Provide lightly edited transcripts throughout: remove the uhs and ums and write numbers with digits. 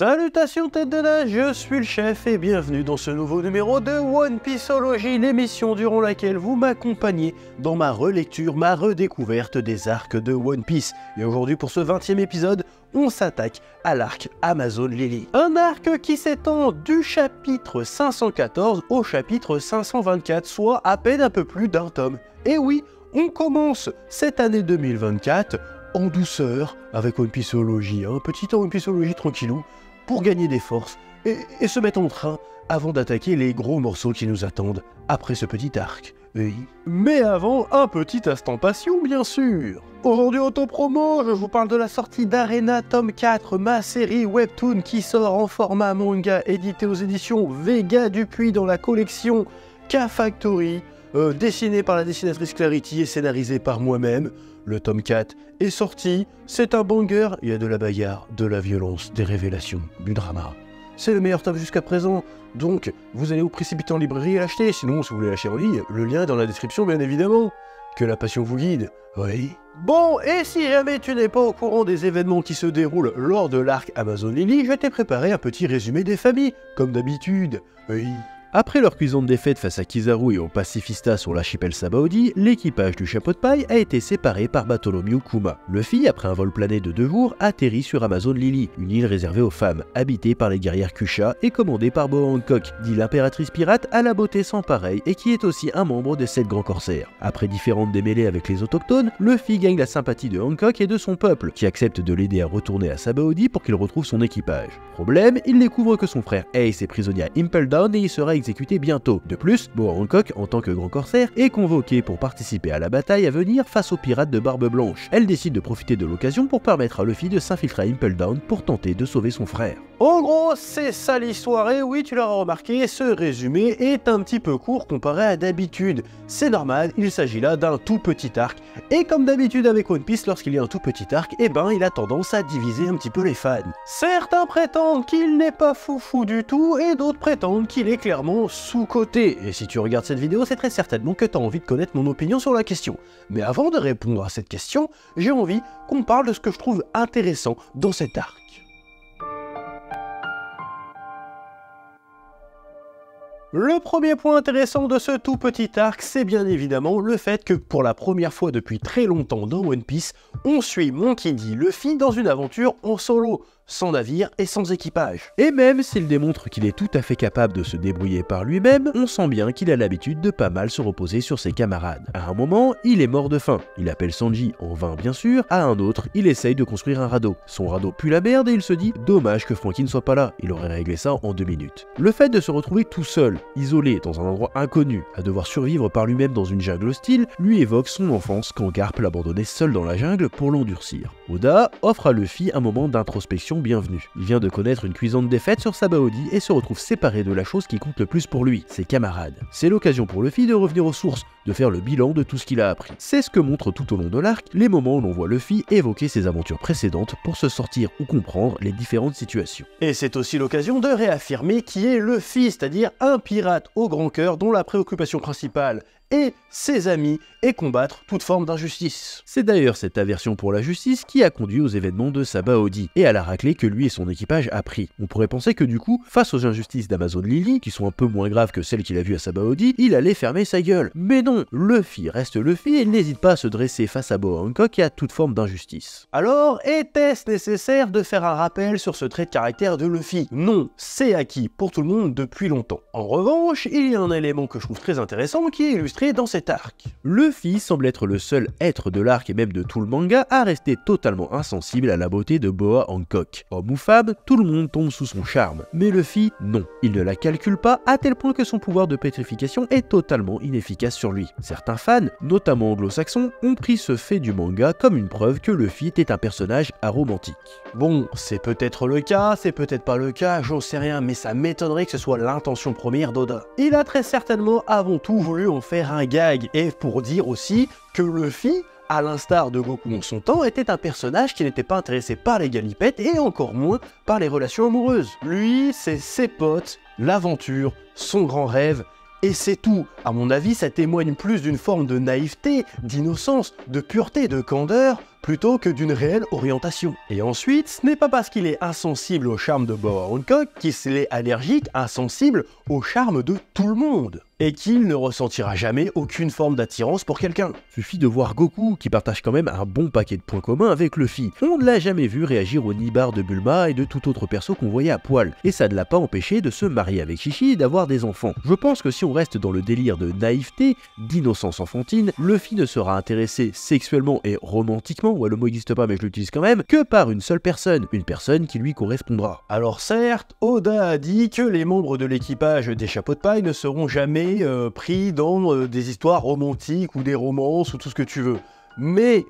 Salutations tête de nage, je suis le chef et bienvenue dans ce nouveau numéro de One Pieceology, l'émission durant laquelle vous m'accompagnez dans ma relecture, ma redécouverte des arcs de One Piece. Et aujourd'hui pour ce 20e épisode, on s'attaque à l'arc Amazon Lily. Un arc qui s'étend du chapitre 514 au chapitre 524, soit à peine un peu plus d'un tome. Et oui, on commence cette année 2024 en douceur avec One Pieceology, un petit temps One Pieceology tranquillou, pour gagner des forces et se mettre en train avant d'attaquer les gros morceaux qui nous attendent après ce petit arc. Oui. Mais avant, un petit instant passion bien sûr. Aujourd'hui au temps promo, je vous parle de la sortie d'Arena tome 4, ma série webtoon qui sort en format manga édité aux éditions Vega Dupuis dans la collection K-Factory, dessiné par la dessinatrice Clarity et scénarisé par moi-même. Le tome 4 est sorti, c'est un banger, il y a de la bagarre, de la violence, des révélations, du drama. C'est le meilleur tome jusqu'à présent, donc vous allez vous précipiter en librairie et l'acheter, sinon si vous voulez l'acheter en ligne, le lien est dans la description bien évidemment. Que la passion vous guide, oui. Bon, et si jamais tu n'es pas au courant des événements qui se déroulent lors de l'arc Amazon Lily, je t'ai préparé un petit résumé des familles, comme d'habitude, oui. Après leur cuisante défaite face à Kizaru et aux pacifistas sur l'archipel Sabaody, l'équipage du chapeau de paille a été séparé par Bartholomew Kuma. Luffy, après un vol plané de 2 jours, atterrit sur Amazon Lily, une île réservée aux femmes, habitée par les guerrières Kusha et commandée par Boa Hancock, dit l'impératrice pirate à la beauté sans pareille et qui est aussi un membre des 7 grands corsaires. Après différentes démêlées avec les autochtones, Luffy gagne la sympathie de Hancock et de son peuple, qui accepte de l'aider à retourner à Sabaody pour qu'il retrouve son équipage. Problème, il découvre que son frère Ace est prisonnier à Impel Down et il sera exécuté bientôt. De plus, Boa Hancock, en tant que grand corsaire, est convoqué pour participer à la bataille à venir face aux pirates de Barbe Blanche. Elle décide de profiter de l'occasion pour permettre à Luffy de s'infiltrer à Impel Down pour tenter de sauver son frère. En gros, c'est ça l'histoire, et oui, tu l'auras remarqué, ce résumé est un petit peu court comparé à d'habitude. C'est normal, il s'agit là d'un tout petit arc, et comme d'habitude avec One Piece, lorsqu'il y a un tout petit arc, il a tendance à diviser un petit peu les fans. Certains prétendent qu'il n'est pas foufou du tout, et d'autres prétendent qu'il est clairement sous-coté. Et si tu regardes cette vidéo, c'est très certainement que tu as envie de connaître mon opinion sur la question. Mais avant de répondre à cette question, j'ai envie qu'on parle de ce que je trouve intéressant dans cet arc. Le premier point intéressant de ce tout petit arc, c'est bien évidemment le fait que pour la première fois depuis très longtemps dans One Piece, on suit Monkey D. Luffy dans une aventure en solo, sans navire et sans équipage. Et même s'il démontre qu'il est tout à fait capable de se débrouiller par lui-même, on sent bien qu'il a l'habitude de pas mal se reposer sur ses camarades. À un moment, il est mort de faim. Il appelle Sanji, en vain bien sûr. À un autre, il essaye de construire un radeau. Son radeau pue la merde et il se dit « Dommage que Franky ne soit pas là, il aurait réglé ça en 2 minutes. » Le fait de se retrouver tout seul, isolé dans un endroit inconnu, à devoir survivre par lui-même dans une jungle hostile, lui évoque son enfance quand Garp l'abandonnait seul dans la jungle pour l'endurcir. Oda offre à Luffy un moment d'introspection bienvenue. Il vient de connaître une cuisante défaite sur Sabaody et se retrouve séparé de la chose qui compte le plus pour lui, ses camarades. C'est l'occasion pour Luffy de revenir aux sources, de faire le bilan de tout ce qu'il a appris. C'est ce que montre tout au long de l'arc les moments où l'on voit Luffy évoquer ses aventures précédentes pour se sortir ou comprendre les différentes situations. Et c'est aussi l'occasion de réaffirmer qui est Luffy, c'est-à-dire un pirate au grand cœur dont la préoccupation principale et ses amis et combattre toute forme d'injustice. C'est d'ailleurs cette aversion pour la justice qui a conduit aux événements de Sabaody et à la raclée que lui et son équipage a pris. On pourrait penser que du coup, face aux injustices d'Amazon Lily, qui sont un peu moins graves que celles qu'il a vues à Sabaody, il allait fermer sa gueule. Mais non, Luffy reste Luffy et il n'hésite pas à se dresser face à Boa Hancock et à toute forme d'injustice. Alors, était-ce nécessaire de faire un rappel sur ce trait de caractère de Luffy? Non, c'est acquis pour tout le monde depuis longtemps. En revanche, il y a un élément que je trouve très intéressant qui est illustré dans cet arc. Luffy semble être le seul être de l'arc et même de tout le manga à rester totalement insensible à la beauté de Boa Hancock. Homme ou femme, tout le monde tombe sous son charme. Mais Luffy, non. Il ne la calcule pas à tel point que son pouvoir de pétrification est totalement inefficace sur lui. Certains fans, notamment anglo-saxons, ont pris ce fait du manga comme une preuve que Luffy était un personnage aromantique. Bon, c'est peut-être le cas, c'est peut-être pas le cas, j'en sais rien, mais ça m'étonnerait que ce soit l'intention première d'Oda. Il a très certainement avant tout voulu en faire un gag, et pour dire aussi que Luffy, à l'instar de Goku en son temps, était un personnage qui n'était pas intéressé par les galipettes et encore moins par les relations amoureuses. Lui, c'est ses potes, l'aventure, son grand rêve, et c'est tout. À mon avis, ça témoigne plus d'une forme de naïveté, d'innocence, de pureté, de candeur, plutôt que d'une réelle orientation. Et ensuite, ce n'est pas parce qu'il est insensible au charme de Boa Hancock qu'il est allergique, insensible au charme de tout le monde. Et qu'il ne ressentira jamais aucune forme d'attirance pour quelqu'un. Suffit de voir Goku, qui partage quand même un bon paquet de points communs avec Luffy. On ne l'a jamais vu réagir au nibar de Bulma et de tout autre perso qu'on voyait à poil, et ça ne l'a pas empêché de se marier avec Chichi et d'avoir des enfants. Je pense que si on reste dans le délire de naïveté, d'innocence enfantine, Luffy ne sera intéressé sexuellement et romantiquement, ouais le mot n'existe pas mais je l'utilise quand même, que par une seule personne, une personne qui lui correspondra. Alors certes, Oda a dit que les membres de l'équipage des chapeaux de paille ne seront jamais pris dans des histoires romantiques ou des romances ou tout ce que tu veux. Mais,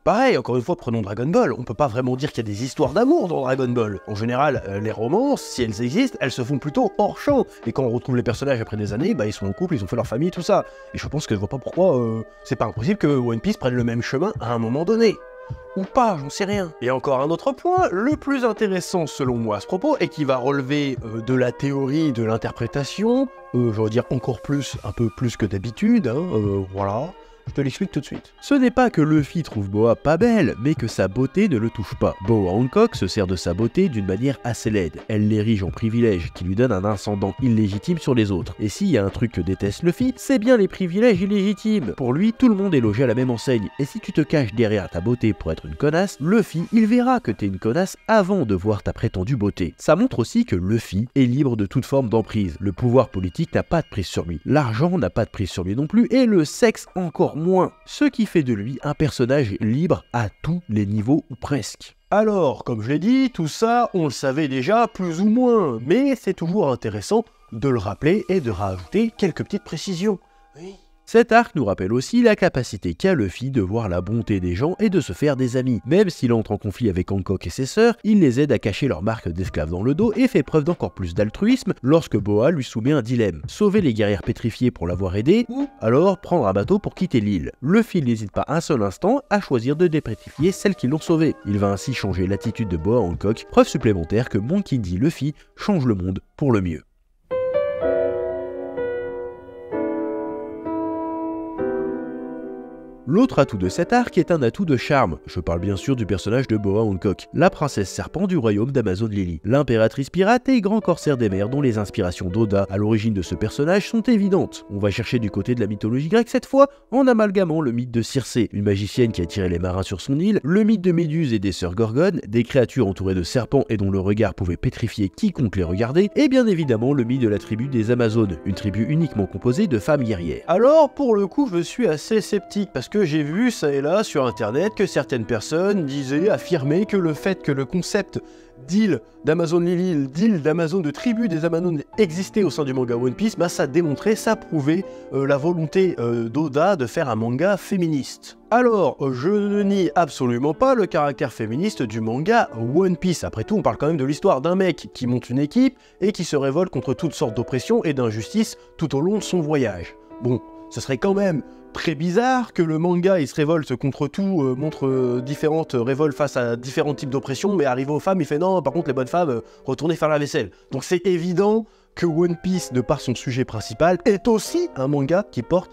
pareil, encore une fois, prenons Dragon Ball, on peut pas vraiment dire qu'il y a des histoires d'amour dans Dragon Ball. En général, les romances, si elles existent, elles se font plutôt hors champ. Et quand on retrouve les personnages après des années, bah ils sont en couple, ils ont fait leur famille, tout ça. Et je pense que je vois pas pourquoi c'est pas impossible que One Piece prenne le même chemin à un moment donné. Ou pas, j'en sais rien. Et encore un autre point, le plus intéressant selon moi à ce propos, et qui va relever de la théorie, de l'interprétation, je veux dire encore plus, un peu plus que d'habitude, hein, voilà. Je te l'explique tout de suite. Ce n'est pas que Luffy trouve Boa pas belle, mais que sa beauté ne le touche pas. Boa Hancock se sert de sa beauté d'une manière assez laide. Elle l'érige en privilège, qui lui donne un ascendant illégitime sur les autres. Et s'il y a un truc que déteste Luffy, c'est bien les privilèges illégitimes. Pour lui, tout le monde est logé à la même enseigne. Et si tu te caches derrière ta beauté pour être une connasse, Luffy, il verra que t'es une connasse avant de voir ta prétendue beauté. Ça montre aussi que Luffy est libre de toute forme d'emprise. Le pouvoir politique n'a pas de prise sur lui. L'argent n'a pas de prise sur lui non plus, et le sexe encore moins, ce qui fait de lui un personnage libre à tous les niveaux ou presque. Alors, comme je l'ai dit, tout ça, on le savait déjà plus ou moins, mais c'est toujours intéressant de le rappeler et de rajouter quelques petites précisions. Oui. Cet arc nous rappelle aussi la capacité qu'a Luffy de voir la bonté des gens et de se faire des amis. Même s'il entre en conflit avec Hancock et ses sœurs, il les aide à cacher leur marque d'esclaves dans le dos et fait preuve d'encore plus d'altruisme lorsque Boa lui soumet un dilemme. Sauver les guerrières pétrifiées pour l'avoir aidé, ou alors prendre un bateau pour quitter l'île. Luffy n'hésite pas un seul instant à choisir de dépétrifier celles qui l'ont sauvé. Il va ainsi changer l'attitude de Boa Hancock, preuve supplémentaire que Monkey D. Luffy change le monde pour le mieux. L'autre atout de cet arc est un atout de charme, je parle bien sûr du personnage de Boa Hancock, la princesse serpent du royaume d'Amazon Lily, l'impératrice pirate et grand corsaire des mers dont les inspirations d'Oda à l'origine de ce personnage sont évidentes. On va chercher du côté de la mythologie grecque cette fois, en amalgamant le mythe de Circé, une magicienne qui attirait les marins sur son île, le mythe de Méduse et des sœurs Gorgones, des créatures entourées de serpents et dont le regard pouvait pétrifier quiconque les regardait, et bien évidemment le mythe de la tribu des Amazones, une tribu uniquement composée de femmes guerrières. Alors pour le coup je suis assez sceptique parce que j'ai vu ça et là sur internet que certaines personnes affirmaient que le fait que le concept d'île d'Amazon Lily, d'île d'Amazon, de tribu des Amazones existait au sein du manga One Piece, bah ça démontrait, ça prouvait la volonté d'Oda de faire un manga féministe. Alors, je ne nie absolument pas le caractère féministe du manga One Piece. Après tout, on parle quand même de l'histoire d'un mec qui monte une équipe et qui se révolte contre toutes sortes d'oppressions et d'injustices tout au long de son voyage. Bon, ce serait quand même très bizarre que le manga il se révolte contre tout, montre différentes révoltes face à différents types d'oppression, mais arrivé aux femmes il fait non, par contre les bonnes femmes, retournez faire la vaisselle. Donc c'est évident que One Piece, de par son sujet principal, est aussi un manga qui porte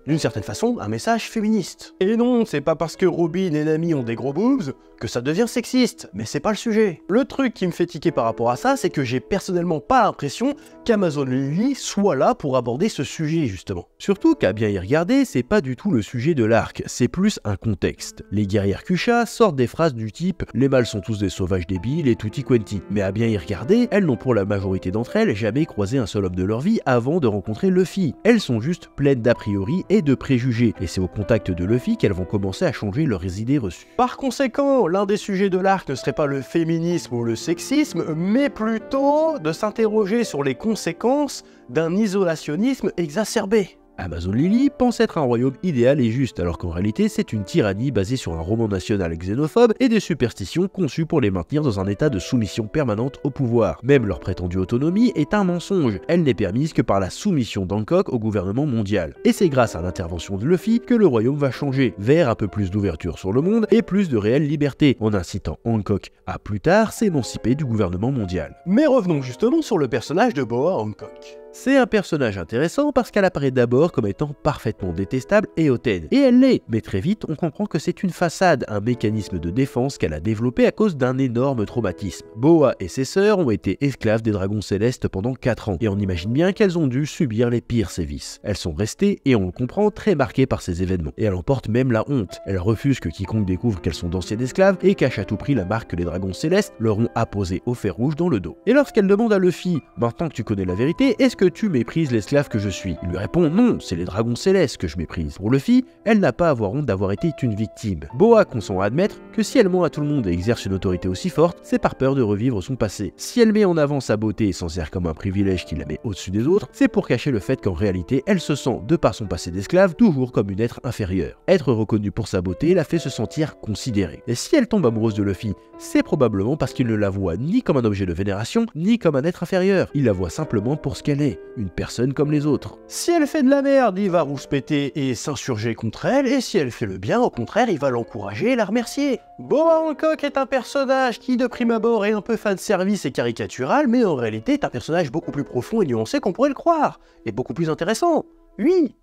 d'une certaine façon un message féministe. Et non, c'est pas parce que Robin et Nami ont des gros boobs que ça devient sexiste, mais c'est pas le sujet. Le truc qui me fait tiquer par rapport à ça, c'est que j'ai personnellement pas l'impression qu'Amazon Lily soit là pour aborder ce sujet justement. Surtout qu'à bien y regarder, c'est pas du tout le sujet de l'arc, c'est plus un contexte. Les guerrières Kusha sortent des phrases du type « les mâles sont tous des sauvages débiles et tutti quanti », mais à bien y regarder, elles n'ont pour la majorité d'entre elles jamais croisé un seul homme de leur vie avant de rencontrer Luffy. Elles sont juste pleines d'a priori et de préjugés, et c'est au contact de Luffy qu'elles vont commencer à changer leurs idées reçues. Par conséquent, l'un des sujets de l'arc ne serait pas le féminisme ou le sexisme, mais plutôt de s'interroger sur les conséquences d'un isolationnisme exacerbé. Amazon Lily pense être un royaume idéal et juste, alors qu'en réalité c'est une tyrannie basée sur un roman national xénophobe et des superstitions conçues pour les maintenir dans un état de soumission permanente au pouvoir. Même leur prétendue autonomie est un mensonge, elle n'est permise que par la soumission d'Hancock au gouvernement mondial. Et c'est grâce à l'intervention de Luffy que le royaume va changer, vers un peu plus d'ouverture sur le monde et plus de réelle liberté, en incitant Hancock à plus tard s'émanciper du gouvernement mondial. Mais revenons justement sur le personnage de Boa Hancock. C'est un personnage intéressant parce qu'elle apparaît d'abord voir comme étant parfaitement détestable et hautaine. Et elle l'est, mais très vite on comprend que c'est une façade, un mécanisme de défense qu'elle a développé à cause d'un énorme traumatisme. Boa et ses sœurs ont été esclaves des dragons célestes pendant 4 ans, et on imagine bien qu'elles ont dû subir les pires sévices. Elles sont restées, et on le comprend, très marquées par ces événements. Et elles en portent même la honte. Elles refusent que quiconque découvre qu'elles sont d'anciennes esclaves et cachent à tout prix la marque que les dragons célestes leur ont apposée au fer rouge dans le dos. Et lorsqu'elle demande à Luffy, maintenant que tu connais la vérité, est-ce que tu méprises l'esclave que je suis? Il lui répond non, c'est les dragons célestes que je méprise. Pour Luffy, elle n'a pas à avoir honte d'avoir été une victime. Boa consent à admettre que si elle ment à tout le monde et exerce une autorité aussi forte, c'est par peur de revivre son passé. Si elle met en avant sa beauté et s'en sert comme un privilège qui la met au-dessus des autres, c'est pour cacher le fait qu'en réalité, elle se sent, de par son passé d'esclave, toujours comme une être inférieure. Être reconnue pour sa beauté la fait se sentir considérée. Et si elle tombe amoureuse de Luffy, c'est probablement parce qu'il ne la voit ni comme un objet de vénération, ni comme un être inférieur. Il la voit simplement pour ce qu'elle est, une personne comme les autres. Si elle fait de la merde, il va rouspéter et s'insurger contre elle, et si elle fait le bien, au contraire, il va l'encourager et la remercier. Boa Hancock est un personnage qui, de prime abord, est un peu fanservice et caricatural, mais en réalité est un personnage beaucoup plus profond et nuancé qu'on pourrait le croire, et beaucoup plus intéressant. Oui.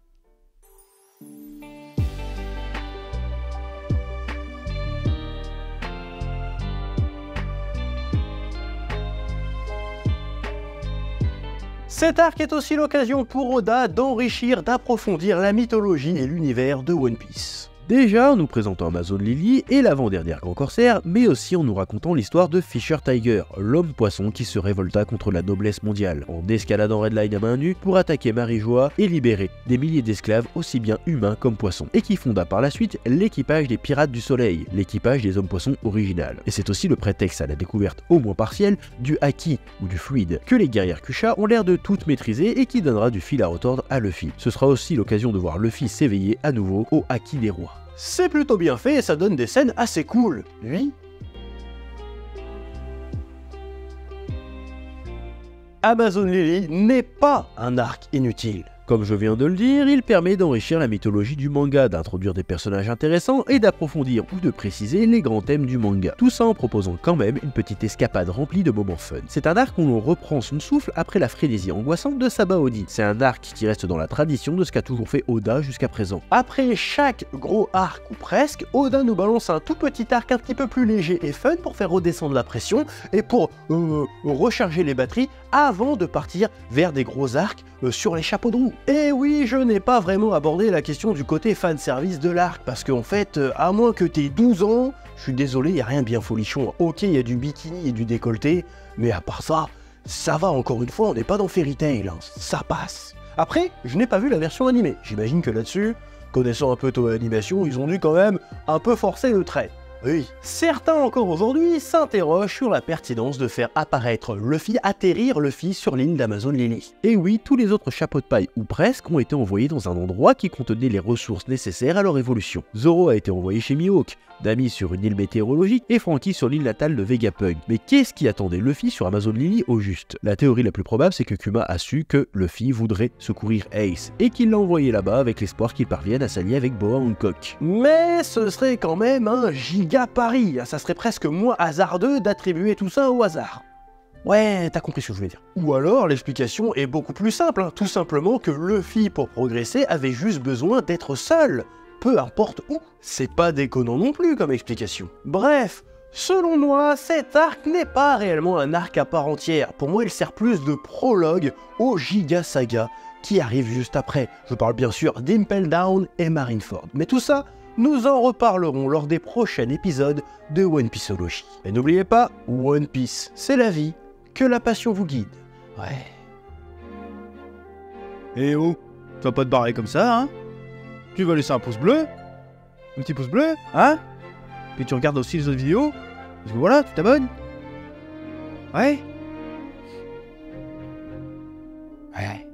Cet arc est aussi l'occasion pour Oda d'enrichir, d'approfondir la mythologie et l'univers de One Piece. Déjà en nous présentant Amazon Lily et l'avant-dernière Grand Corsaire, mais aussi en nous racontant l'histoire de Fisher Tiger, l'homme-poisson qui se révolta contre la noblesse mondiale, en escaladant Redline à main nue pour attaquer Marie-Joie et libérer des milliers d'esclaves aussi bien humains comme poissons, et qui fonda par la suite l'équipage des Pirates du Soleil, l'équipage des hommes-poissons original. Et c'est aussi le prétexte à la découverte au moins partielle du Haki, ou du fluide, que les guerrières Kusha ont l'air de toutes maîtriser et qui donnera du fil à retordre à Luffy. Ce sera aussi l'occasion de voir Luffy s'éveiller à nouveau au Haki des rois. C'est plutôt bien fait et ça donne des scènes assez cool. Oui. Amazon Lily n'est pas un arc inutile. Comme je viens de le dire, il permet d'enrichir la mythologie du manga, d'introduire des personnages intéressants et d'approfondir ou de préciser les grands thèmes du manga. Tout ça en proposant quand même une petite escapade remplie de moments fun. C'est un arc où l'on reprend son souffle après la frénésie angoissante de Sabaody. C'est un arc qui reste dans la tradition de ce qu'a toujours fait Oda jusqu'à présent. Après chaque gros arc ou presque, Oda nous balance un tout petit arc un petit peu plus léger et fun pour faire redescendre la pression et pour recharger les batteries avant de partir vers des gros arcs sur les chapeaux de roue. Et oui, je n'ai pas vraiment abordé la question du côté fanservice de l'arc, parce qu'en fait, à moins que t'aies 12 ans, je suis désolé, y a rien de bien folichon. Ok, il y a du bikini et du décolleté, mais à part ça, ça va, encore une fois, on n'est pas dans Fairy Tail, hein, ça passe. Après, je n'ai pas vu la version animée, j'imagine que là-dessus, connaissant un peu ton animation, ils ont dû quand même un peu forcer le trait. Oui. Certains encore aujourd'hui s'interrogent sur la pertinence de faire apparaître Luffy, atterrir Luffy sur l'île d'Amazon Lily. Et oui, tous les autres chapeaux de paille, ou presque, ont été envoyés dans un endroit qui contenait les ressources nécessaires à leur évolution. Zoro a été envoyé chez Mihawk, Nami sur une île météorologique et Franky sur l'île natale de Vegapunk. Mais qu'est-ce qui attendait Luffy sur Amazon Lily au juste? La théorie la plus probable, c'est que Kuma a su que Luffy voudrait secourir Ace, et qu'il l'a envoyé là-bas avec l'espoir qu'il parvienne à s'allier avec Boa Hancock. Mais ce serait quand même un giga pari, ça serait presque moins hasardeux d'attribuer tout ça au hasard. Ouais, t'as compris ce que je voulais dire. Ou alors, l'explication est beaucoup plus simple, hein. Tout simplement que Luffy, pour progresser, avait juste besoin d'être seul. Peu importe où. C'est pas déconnant non plus comme explication. Bref, selon moi, cet arc n'est pas réellement un arc à part entière. Pour moi, il sert plus de prologue au Giga Saga qui arrive juste après. Je parle bien sûr d'Impel Down et Marineford. Mais tout ça, nous en reparlerons lors des prochains épisodes de One Pieceology. Et n'oubliez pas, One Piece, c'est la vie, que la passion vous guide. Ouais. Eh oh, tu vas pas te barrer comme ça, hein? Tu vas laisser un pouce bleu? Un petit pouce bleu, hein? Puis tu regardes aussi les autres vidéos? Parce que voilà, tu t'abonnes? Ouais? Ouais.